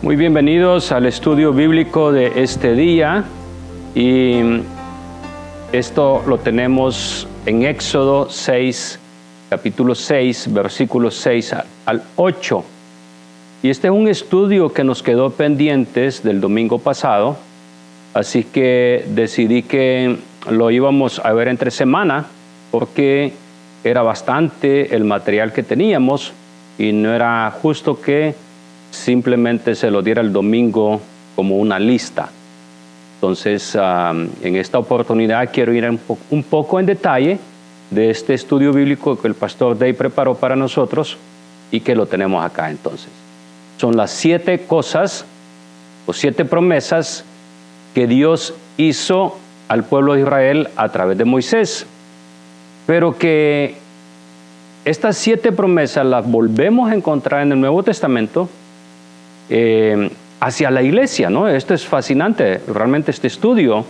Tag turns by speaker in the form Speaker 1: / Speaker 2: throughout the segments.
Speaker 1: Muy bienvenidos al estudio bíblico de este día, y esto lo tenemos en Éxodo 6, capítulo 6, versículos 6 al 8. Y este es un estudio que nos quedó pendientes del domingo pasado, así que decidí que lo íbamos a ver entre semana, porque era bastante el material que teníamos y no era justo que simplemente se lo diera el domingo como una lista. Entonces, en esta oportunidad quiero ir un poco en detalle de este estudio bíblico que el pastor Day preparó para nosotros y que lo tenemos acá entonces. Son las 7 cosas o 7 promesas que Dios hizo al pueblo de Israel a través de Moisés, pero que estas 7 promesas las volvemos a encontrar en el Nuevo Testamento hacia la iglesia, ¿no? Esto es fascinante, realmente este estudio,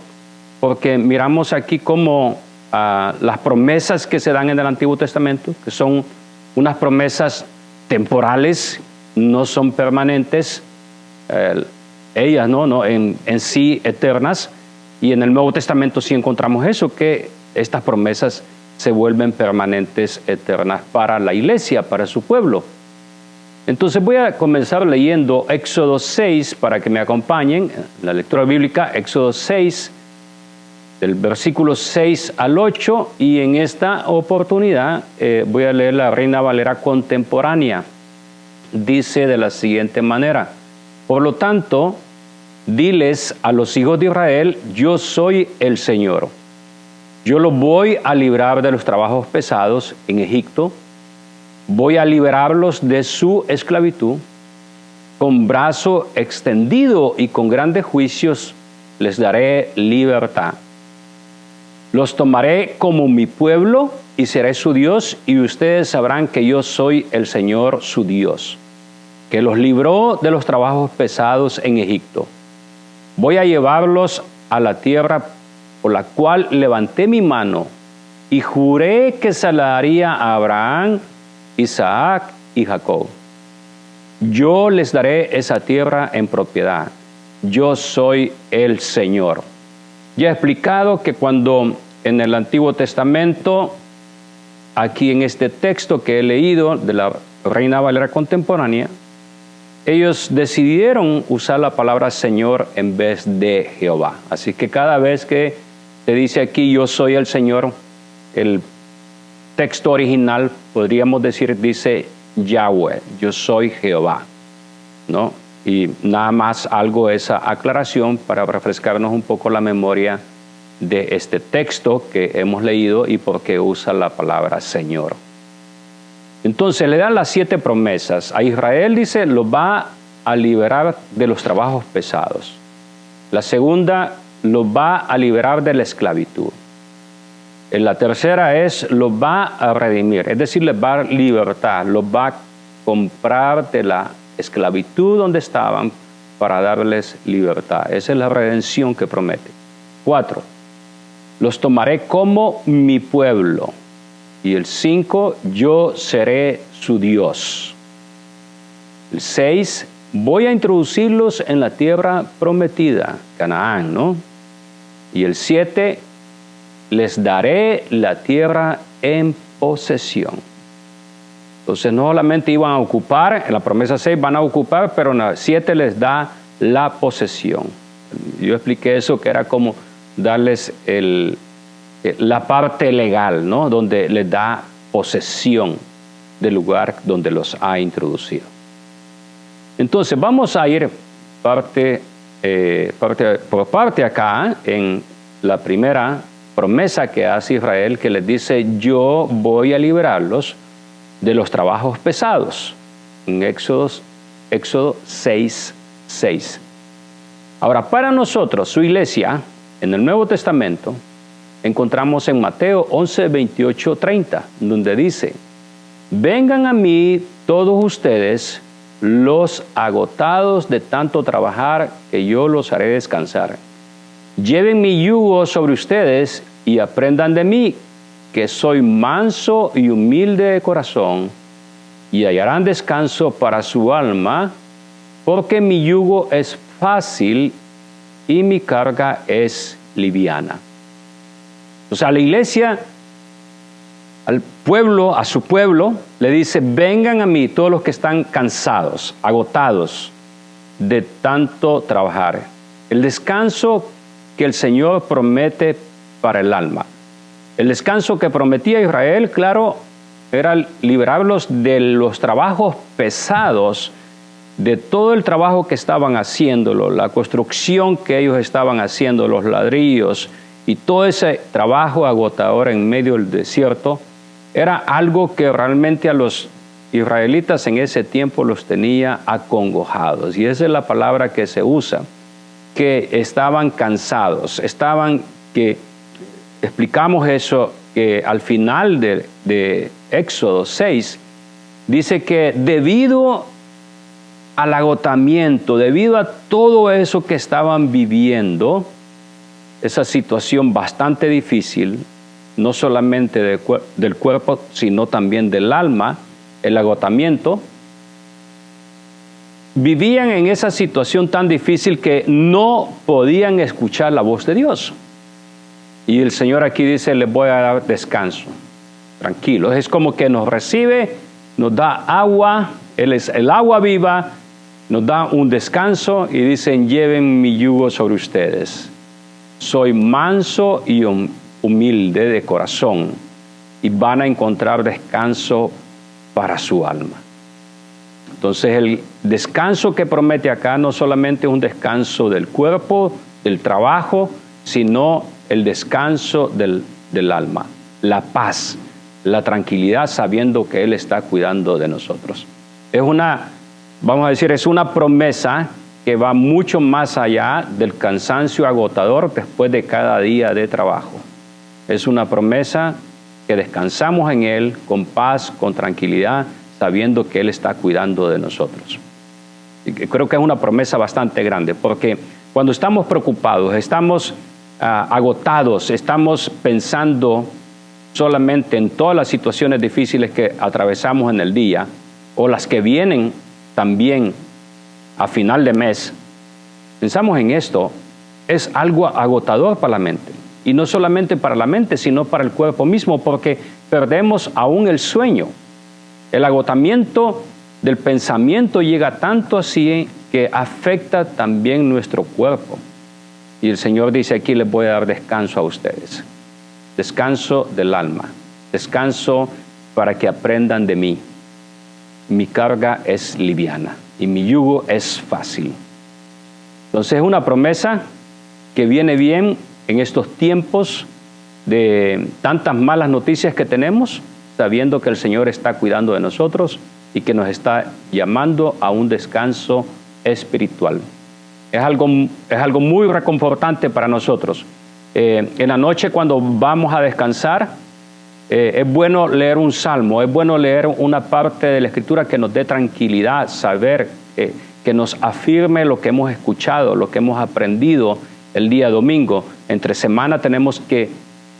Speaker 1: porque miramos aquí cómo las promesas que se dan en el Antiguo Testamento, que son unas promesas temporales, no son permanentes, ellas no en sí eternas, y en el Nuevo Testamento sí encontramos eso, que estas promesas se vuelven permanentes, eternas para la iglesia, para su pueblo. Entonces voy a comenzar leyendo Éxodo 6 para que me acompañen en la lectura bíblica. Éxodo 6, del versículo 6 al 8, y en esta oportunidad voy a leer la Reina Valera contemporánea. Dice de la siguiente manera: por lo tanto, diles a los hijos de Israel, yo soy el Señor. Yo los voy a librar de los trabajos pesados en Egipto. Voy a liberarlos de su esclavitud. Con brazo extendido y con grandes juicios les daré libertad. Los tomaré como mi pueblo y seré su Dios, y ustedes sabrán que yo soy el Señor su Dios, que los libró de los trabajos pesados en Egipto. Voy a llevarlos a la tierra por la cual levanté mi mano y juré que se la daría a Abraham, Isaac y Jacob. Yo les daré esa tierra en propiedad. Yo soy el Señor. Ya he explicado que cuando en el Antiguo Testamento, aquí en este texto que he leído de la Reina Valera contemporánea, ellos decidieron usar la palabra Señor en vez de Jehová. Así que cada vez que se dice aquí yo soy el Señor, el texto original, podríamos decir, dice Yahweh, yo soy Jehová, ¿no? Y nada más algo esa aclaración para refrescarnos un poco la memoria de este texto que hemos leído y por qué usa la palabra Señor. Entonces le dan las 7 promesas. A Israel, dice, lo va a liberar de los trabajos pesados. La segunda, lo va a liberar de la esclavitud. La tercera es, lo va a redimir, es decir, les va a dar libertad, los va a comprar de la esclavitud donde estaban para darles libertad. Esa es la redención que promete. 4, los tomaré como mi pueblo. Y el 5, yo seré su Dios. El 6, voy a introducirlos en la tierra prometida, Canaán, ¿no? Y el 7, les daré la tierra en posesión. Entonces no solamente iban a ocupar, en la promesa 6 van a ocupar, pero en la 7 les da la posesión. Yo expliqué eso, que era como darles la parte legal, ¿no? Donde les da posesión del lugar donde los ha introducido. Entonces vamos a ir parte por parte acá en la primera promesa que hace Israel, que les dice yo voy a liberarlos de los trabajos pesados, en Éxodo 6:6. Ahora, para nosotros, su iglesia, en el Nuevo Testamento, encontramos en Mateo 11:28-30, donde dice: vengan a mí todos ustedes, los agotados de tanto trabajar, que yo los haré descansar. Lleven mi yugo sobre ustedes y aprendan de mí, que soy manso y humilde de corazón, y hallarán descanso para su alma, porque mi yugo es fácil y mi carga es liviana. O sea, la iglesia, al pueblo, a su pueblo, le dice, vengan a mí todos los que están cansados, agotados de tanto trabajar. El descanso que el Señor promete para el alma. El descanso que prometía Israel, claro, era liberarlos de los trabajos pesados, de todo el trabajo que estaban haciéndolo, la construcción que ellos estaban haciendo, los ladrillos y todo ese trabajo agotador en medio del desierto, era algo que realmente a los israelitas en ese tiempo los tenía acongojados. Y esa es la palabra que se usa, que estaban cansados, explicamos eso, que al final de Éxodo 6, dice que debido al agotamiento, debido a todo eso que estaban viviendo, esa situación bastante difícil, no solamente del cuerpo, sino también del alma, el agotamiento, vivían en esa situación tan difícil que no podían escuchar la voz de Dios. Y el Señor aquí dice, les voy a dar descanso, tranquilos. Es como que nos recibe, nos da agua, Él es el agua viva, nos da un descanso y dicen, lleven mi yugo sobre ustedes. Soy manso y humilde de corazón y van a encontrar descanso para su alma. Entonces el descanso que promete acá no solamente es un descanso del cuerpo, del trabajo, sino el descanso del alma, la paz, la tranquilidad sabiendo que Él está cuidando de nosotros. Es una promesa que va mucho más allá del cansancio agotador después de cada día de trabajo. Es una promesa que descansamos en Él con paz, con tranquilidad, sabiendo que Él está cuidando de nosotros. Y creo que es una promesa bastante grande, porque cuando estamos preocupados, estamos agotados, estamos pensando solamente en todas las situaciones difíciles que atravesamos en el día, o las que vienen también a final de mes, pensamos en esto, es algo agotador para la mente. Y no solamente para la mente, sino para el cuerpo mismo, porque perdemos aún el sueño. El agotamiento del pensamiento llega tanto así que afecta también nuestro cuerpo. Y el Señor dice aquí, les voy a dar descanso a ustedes. Descanso del alma. Descanso para que aprendan de mí. Mi carga es liviana y mi yugo es fácil. Entonces es una promesa que viene bien en estos tiempos de tantas malas noticias que tenemos, sabiendo que el Señor está cuidando de nosotros y que nos está llamando a un descanso espiritual. Es algo muy reconfortante para nosotros. En la noche cuando vamos a descansar, es bueno leer un salmo, es bueno leer una parte de la Escritura que nos dé tranquilidad, saber que nos afirme lo que hemos escuchado, lo que hemos aprendido el día domingo. Entre semana tenemos que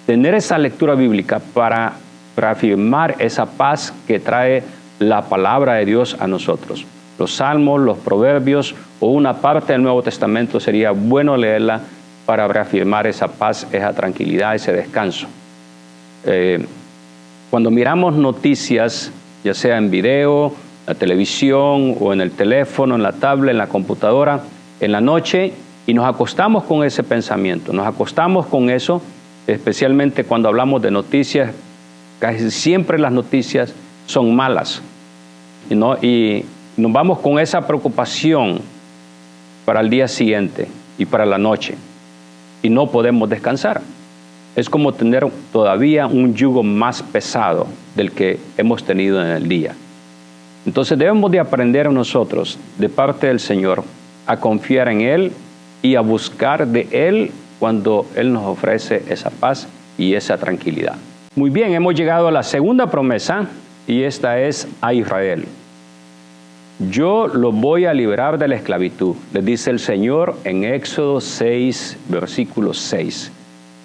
Speaker 1: tener esa lectura bíblica para reafirmar esa paz que trae la palabra de Dios a nosotros. Los salmos, los proverbios o una parte del Nuevo Testamento sería bueno leerla para reafirmar esa paz, esa tranquilidad, ese descanso. Cuando miramos noticias, ya sea en video, en la televisión o en el teléfono, en la tablet, en la computadora, en la noche, y nos acostamos con ese pensamiento, nos acostamos con eso, especialmente cuando hablamos de noticias, casi siempre las noticias son malas, ¿no? Y nos vamos con esa preocupación para el día siguiente y para la noche, y no podemos descansar. Es como tener todavía un yugo más pesado del que hemos tenido en el día. Entonces debemos de aprender nosotros, de parte del Señor, a confiar en Él y a buscar de Él cuando Él nos ofrece esa paz y esa tranquilidad. Muy bien, hemos llegado a la segunda promesa y esta es a Israel. Yo lo voy a liberar de la esclavitud, les dice el Señor en Éxodo 6, versículo 6.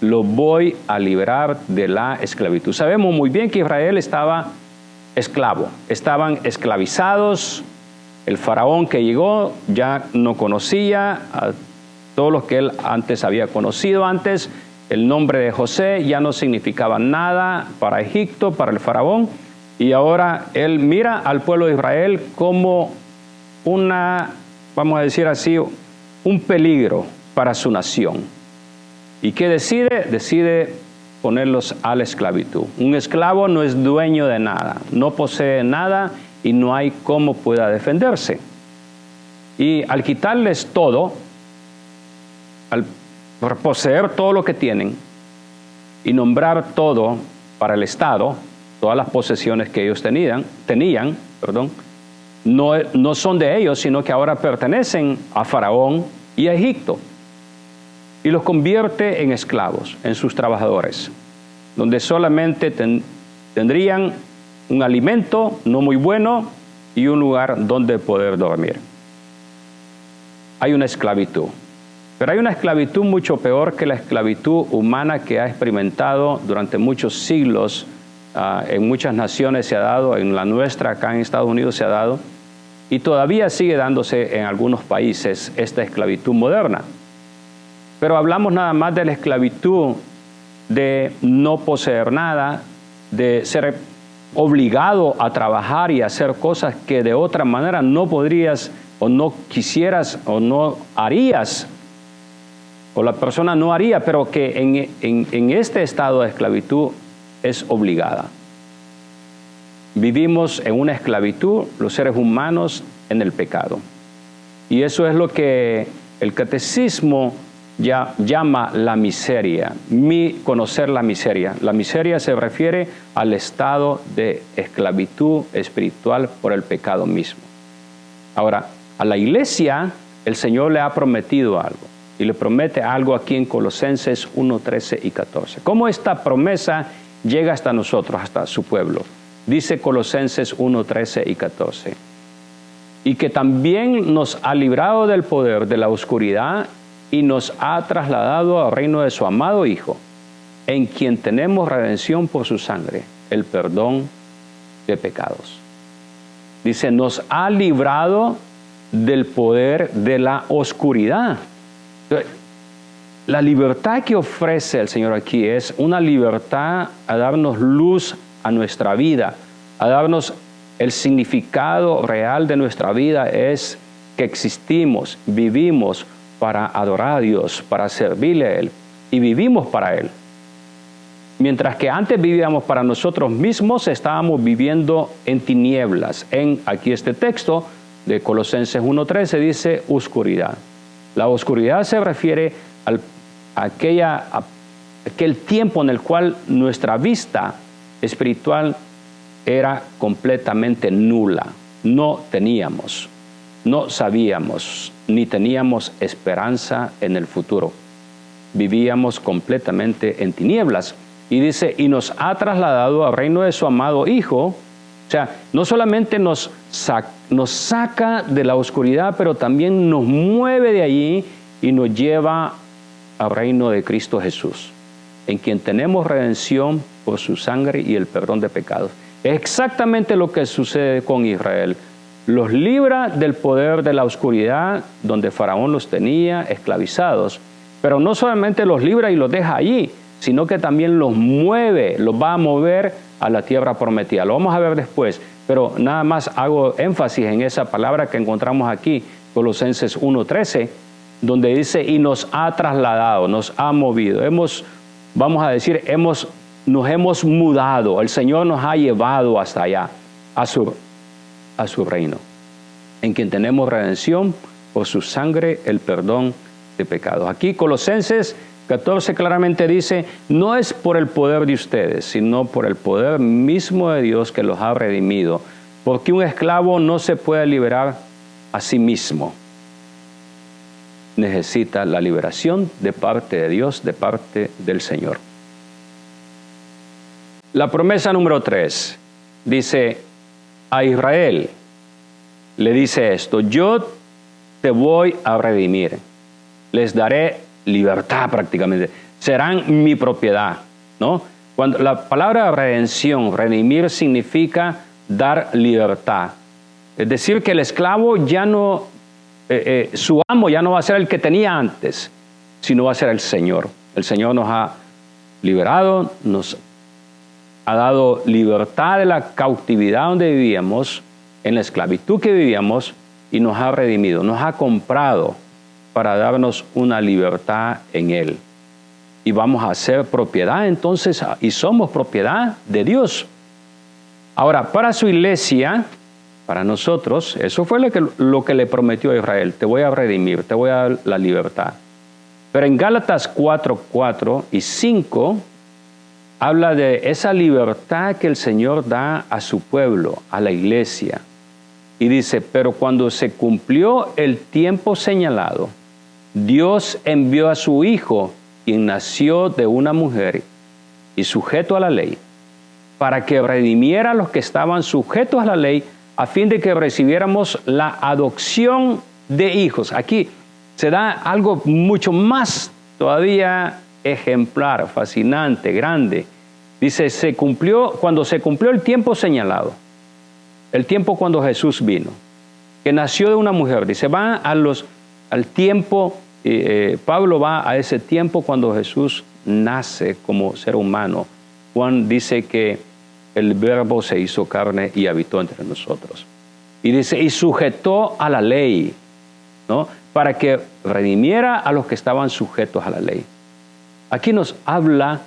Speaker 1: Lo voy a liberar de la esclavitud. Sabemos muy bien que Israel estaba esclavo, estaban esclavizados El faraón que llegó ya no conocía a todos los que él antes había conocido antes. El nombre de José ya no significaba nada para Egipto, para el faraón. Y ahora él mira al pueblo de Israel como vamos a decir así, un peligro para su nación. ¿Y qué decide? Decide ponerlos a la esclavitud. Un esclavo no es dueño de nada, no posee nada y no hay cómo pueda defenderse. Y al quitarles todo, al poseer todo lo que tienen y nombrar todo para el Estado, todas las posesiones que ellos tenían, no son de ellos, sino que ahora pertenecen a Faraón y a Egipto. Y los convierte en esclavos, en sus trabajadores, donde solamente tendrían un alimento no muy bueno y un lugar donde poder dormir. Hay una esclavitud. Pero hay una esclavitud mucho peor que la esclavitud humana que ha experimentado durante muchos siglos. En muchas naciones se ha dado, en la nuestra, acá en Estados Unidos se ha dado, y todavía sigue dándose en algunos países esta esclavitud moderna. Pero hablamos nada más de la esclavitud de no poseer nada, de ser obligado a trabajar y hacer cosas que de otra manera no podrías o no quisieras o no harías, o la persona no haría, pero que en este estado de esclavitud es obligada. Vivimos en una esclavitud, los seres humanos, en el pecado. Y eso es lo que el catecismo llama la miseria, conocer la miseria. La miseria se refiere al estado de esclavitud espiritual por el pecado mismo. Ahora, a la iglesia el Señor le ha prometido algo, y le promete algo aquí en Colosenses 1, 13 y 14. ¿Cómo esta promesa llega hasta nosotros, hasta su pueblo? Dice Colosenses 1, 13 y 14. Y que también nos ha librado del poder de la oscuridad y nos ha trasladado al reino de su amado Hijo, en quien tenemos redención por su sangre, el perdón de pecados. Dice, nos ha librado del poder de la oscuridad. La libertad que ofrece el Señor aquí es una libertad a darnos luz a nuestra vida, a darnos el significado real de nuestra vida, es que existimos, vivimos para adorar a Dios, para servirle a Él, y vivimos para Él. Mientras que antes vivíamos para nosotros mismos, estábamos viviendo en tinieblas. Aquí este texto de Colosenses 1:13 dice oscuridad. La oscuridad se refiere a aquel tiempo en el cual nuestra vista espiritual era completamente nula. No teníamos, no sabíamos, ni teníamos esperanza en el futuro. Vivíamos completamente en tinieblas. Y dice, y nos ha trasladado al reino de su amado Hijo. O sea, no solamente nos saca de la oscuridad, pero también nos mueve de allí y nos lleva al reino de Cristo Jesús, en quien tenemos redención por su sangre y el perdón de pecados. Es exactamente lo que sucede con Israel. Los libra del poder de la oscuridad, donde Faraón los tenía esclavizados, pero no solamente los libra y los deja allí, sino que también los mueve, los va a mover a la tierra prometida. Lo vamos a ver después, pero nada más hago énfasis en esa palabra que encontramos aquí, Colosenses 1:13, donde dice, y nos ha trasladado, nos ha movido. Vamos a decir, nos hemos mudado, el Señor nos ha llevado hasta allá, a su reino, en quien tenemos redención por su sangre, el perdón de pecados. Aquí Colosenses 14 claramente dice, no es por el poder de ustedes, sino por el poder mismo de Dios que los ha redimido, porque un esclavo no se puede liberar a sí mismo. Necesita la liberación de parte de Dios, de parte del Señor. La promesa número 3 dice, a Israel le dice esto, yo te voy a redimir, les daré libertad prácticamente, serán mi propiedad, ¿no? Cuando la palabra redención, redimir, significa dar libertad. Es decir, que el esclavo ya no, su amo ya no va a ser el que tenía antes, sino va a ser el Señor. El Señor nos ha liberado, nos ha dado libertad de la cautividad donde vivíamos, en la esclavitud que vivíamos, y nos ha redimido, nos ha comprado para darnos una libertad en Él. Y vamos a ser propiedad entonces, y somos propiedad de Dios. Ahora, para su iglesia, para nosotros, eso fue lo que le prometió a Israel: te voy a redimir, te voy a dar la libertad. Pero en Gálatas 4 y 5, habla de esa libertad que el Señor da a su pueblo, a la iglesia. Y dice, pero cuando se cumplió el tiempo señalado, Dios envió a su Hijo, quien nació de una mujer y sujeto a la ley, para que redimiera a los que estaban sujetos a la ley, a fin de que recibiéramos la adopción de hijos. Aquí se da algo mucho más todavía ejemplar, fascinante, grande. Dice, cuando se cumplió el tiempo señalado, el tiempo cuando Jesús vino, que nació de una mujer. Dice, va al tiempo, Pablo va a ese tiempo cuando Jesús nace como ser humano. Juan dice que el Verbo se hizo carne y habitó entre nosotros. Y dice, y sujetó a la ley, ¿no? Para que redimiera a los que estaban sujetos a la ley. Aquí nos habla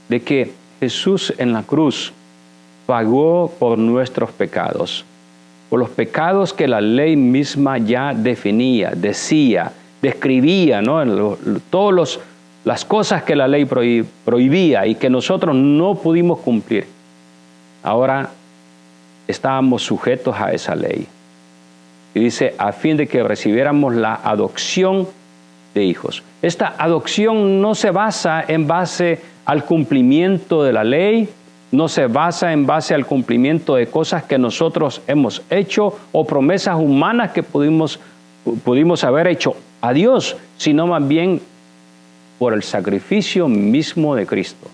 Speaker 1: de que Jesús en la cruz pagó por nuestros pecados, por los pecados que la ley misma ya definía, decía, describía, ¿no? Todas las cosas que la ley prohibía y que nosotros no pudimos cumplir. Ahora estábamos sujetos a esa ley. Y dice, a fin de que recibiéramos la adopción de hijos. Esta adopción no se basa en base al cumplimiento de la ley, no se basa en base al cumplimiento de cosas que nosotros hemos hecho o promesas humanas que pudimos haber hecho a Dios, sino más bien por el sacrificio mismo de Cristo,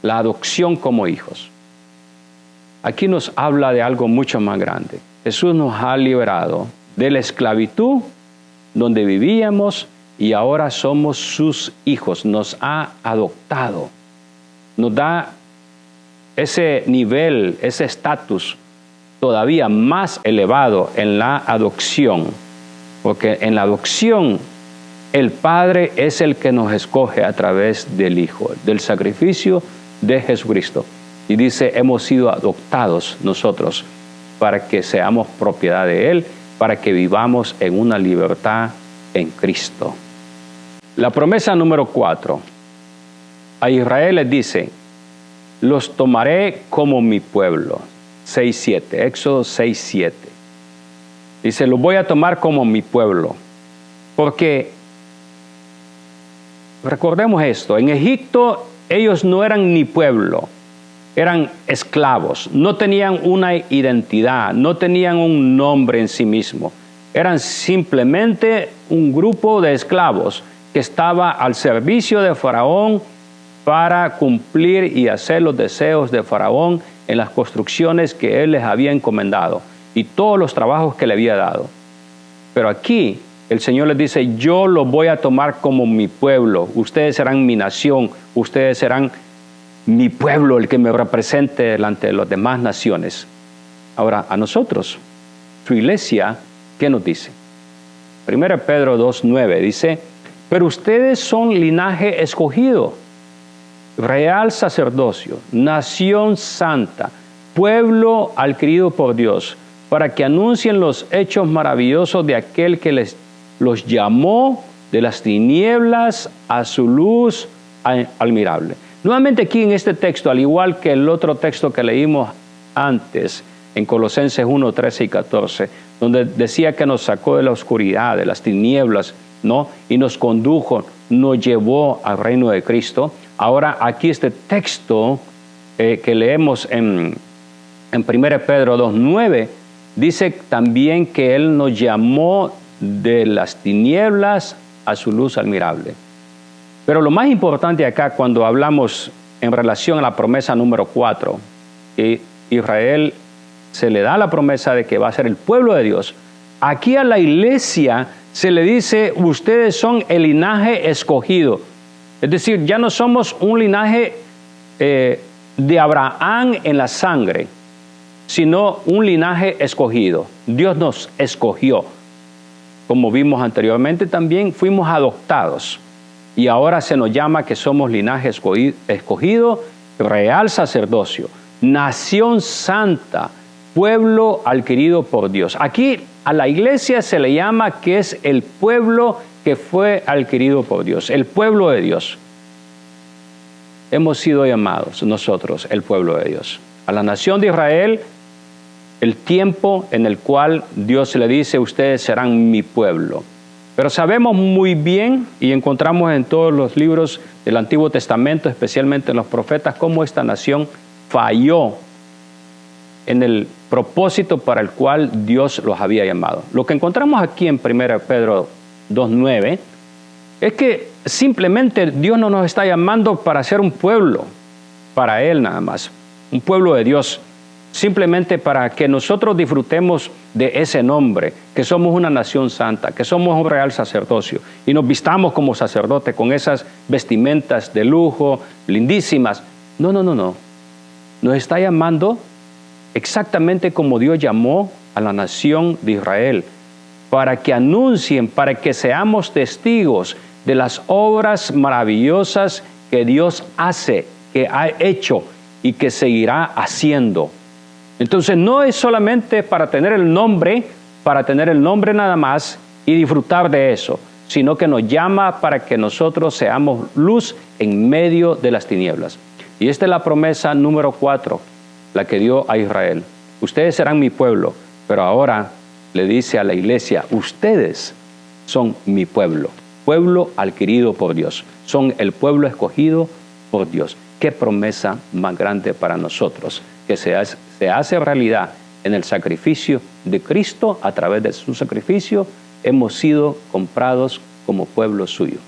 Speaker 1: la adopción como hijos. Aquí nos habla de algo mucho más grande. Jesús nos ha liberado de la esclavitud donde vivíamos y ahora somos sus hijos. Nos ha adoptado. Nos da ese nivel, ese estatus todavía más elevado en la adopción. Porque en la adopción el Padre es el que nos escoge a través del Hijo, del sacrificio de Jesucristo. Y dice, hemos sido adoptados nosotros para que seamos propiedad de Él, para que vivamos en una libertad en Cristo. La promesa número 4. A Israel les dice, los tomaré como mi pueblo. 6:7, Éxodo 6:7. Dice, los voy a tomar como mi pueblo. Porque, recordemos esto, en Egipto ellos no eran ni pueblo. Eran esclavos, no tenían una identidad, no tenían un nombre en sí mismo. Eran simplemente un grupo de esclavos que estaba al servicio de Faraón para cumplir y hacer los deseos de Faraón en las construcciones que él les había encomendado y todos los trabajos que le había dado. Pero aquí el Señor les dice, yo los voy a tomar como mi pueblo, ustedes serán mi nación, ustedes serán mi pueblo, el que me represente delante de las demás naciones. Ahora, a nosotros, su iglesia, ¿qué nos dice? 1 Pedro 2:9 dice, pero ustedes son linaje escogido, real sacerdocio, nación santa, pueblo adquirido por Dios, para que anuncien los hechos maravillosos de aquel que los llamó de las tinieblas a su luz admirable. Nuevamente aquí en este texto, al igual que el otro texto que leímos antes, en Colosenses 1, 13 y 14, donde decía que nos sacó de la oscuridad, de las tinieblas, ¿no? Y nos condujo, nos llevó al reino de Cristo. Ahora aquí este texto que leemos en 1 Pedro 2:9, dice también que Él nos llamó de las tinieblas a su luz admirable. Pero lo más importante acá cuando hablamos en relación a la promesa número 4, que Israel se le da la promesa de que va a ser el pueblo de Dios. Aquí a la iglesia se le dice, ustedes son el linaje escogido. Es decir, ya no somos un linaje de Abraham en la sangre, sino un linaje escogido. Dios nos escogió. Como vimos anteriormente también, fuimos adoptados. Y ahora se nos llama que somos linaje escogido, real sacerdocio, nación santa, pueblo adquirido por Dios. Aquí a la iglesia se le llama que es el pueblo que fue adquirido por Dios, el pueblo de Dios. Hemos sido llamados nosotros, el pueblo de Dios. A la nación de Israel, el tiempo en el cual Dios le dice, ustedes serán mi pueblo. Pero sabemos muy bien, y encontramos en todos los libros del Antiguo Testamento, especialmente en los profetas, cómo esta nación falló en el propósito para el cual Dios los había llamado. Lo que encontramos aquí en 1 Pedro 2:9 es que simplemente Dios no nos está llamando para ser un pueblo, para Él nada más, un pueblo de Dios, simplemente para que nosotros disfrutemos de ese nombre, que somos una nación santa, que somos un real sacerdocio, y nos vistamos como sacerdotes con esas vestimentas de lujo, lindísimas. No. Nos está llamando exactamente como Dios llamó a la nación de Israel, para que anuncien, para que seamos testigos de las obras maravillosas que Dios hace, que ha hecho y que seguirá haciendo. Entonces no es solamente para tener el nombre nada más y disfrutar de eso, sino que nos llama para que nosotros seamos luz en medio de las tinieblas. Y esta es la promesa número 4, la que dio a Israel. Ustedes serán mi pueblo, pero ahora le dice a la iglesia, ustedes son mi pueblo, pueblo adquirido por Dios, son el pueblo escogido por Dios. Qué promesa más grande para nosotros, que se hace realidad en el sacrificio de Cristo. A través de su sacrificio hemos sido comprados como pueblo suyo.